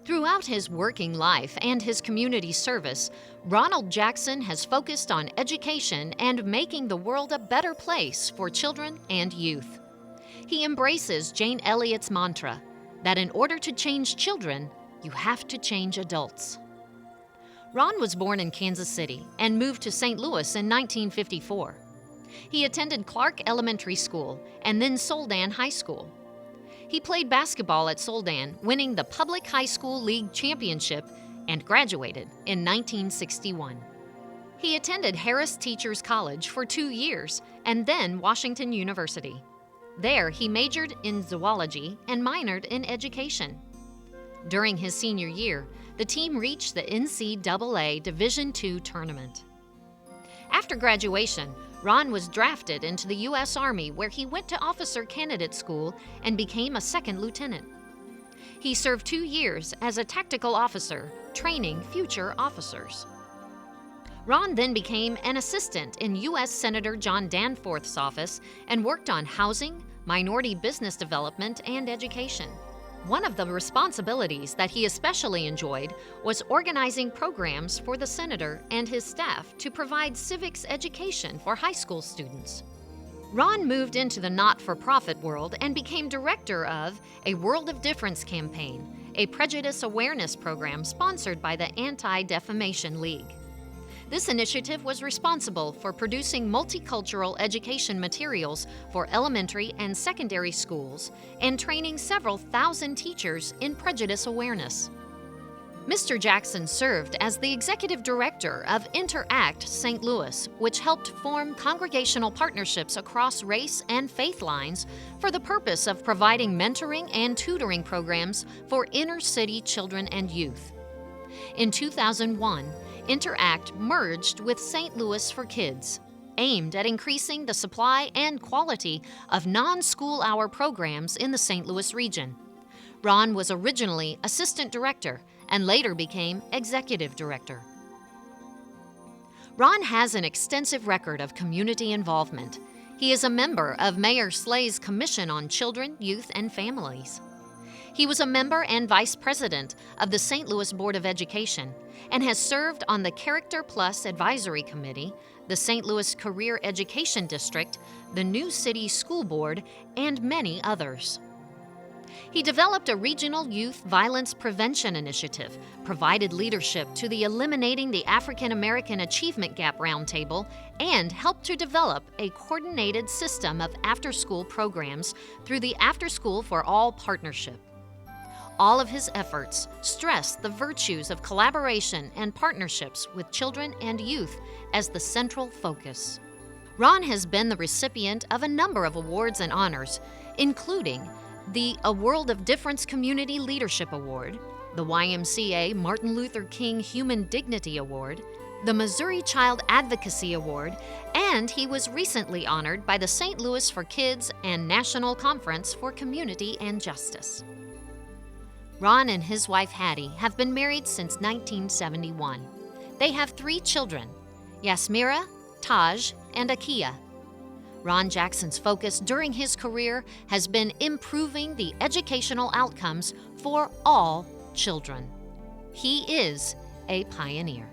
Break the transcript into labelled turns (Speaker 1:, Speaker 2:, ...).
Speaker 1: Throughout his working life and his community service, Ronald Jackson has focused on education and making the world a better place for children and youth. He embraces Jane Elliott's mantra that in order to change children, you have to change adults. Ron was born in Kansas City and moved to St. Louis in 1954. He attended Clark Elementary School and then Soldan High School. He played basketball at Soldan, winning the Public High School League Championship, and graduated in 1961. He attended Harris Teachers College for 2 years and then Washington University. There, he majored in zoology and minored in education. During his senior year, the team reached the NCAA Division II tournament. After graduation, Ron was drafted into the U.S. Army, where he went to officer candidate school and became a second lieutenant. He served 2 years as a tactical officer, training future officers. Ron then became an assistant in U.S. Senator John Danforth's office and worked on housing, minority business development, and education. One of the responsibilities that he especially enjoyed was organizing programs for the senator and his staff to provide civics education for high school students. Ron moved into the not-for-profit world and became director of a World of Difference campaign, a prejudice awareness program sponsored by the Anti-Defamation League. This initiative was responsible for producing multicultural education materials for elementary and secondary schools and training several thousand teachers in prejudice awareness. Mr. Jackson served as the executive director of Interact St. Louis, which helped form congregational partnerships across race and faith lines for the purpose of providing mentoring and tutoring programs for inner-city children and youth. In 2001, Interact merged with St. Louis for Kids, aimed at increasing the supply and quality of non-school hour programs in the St. Louis region. Ron was originally assistant director and later became executive director. Ron has an extensive record of community involvement. He is a member of Mayor Slay's Commission on Children, Youth, and Families. He was a member and vice president of the St. Louis Board of Education and has served on the Character Plus Advisory Committee, the St. Louis Career Education District, the New City School Board, and many others. He developed a regional youth violence prevention initiative, provided leadership to the Eliminating the African American Achievement Gap Roundtable, and helped to develop a coordinated system of after-school programs through the After School for All partnership. All of his efforts stress the virtues of collaboration and partnerships with children and youth as the central focus. Ron has been the recipient of a number of awards and honors, including the A World of Difference Community Leadership Award, the YMCA Martin Luther King Human Dignity Award, the Missouri Child Advocacy Award, and he was recently honored by the St. Louis for Kids and National Conference for Community and Justice. Ron and his wife Hattie have been married since 1971. They have 3 children, Yasmira, Taj, and Akia. Ron Jackson's focus during his career has been improving the educational outcomes for all children. He is a pioneer.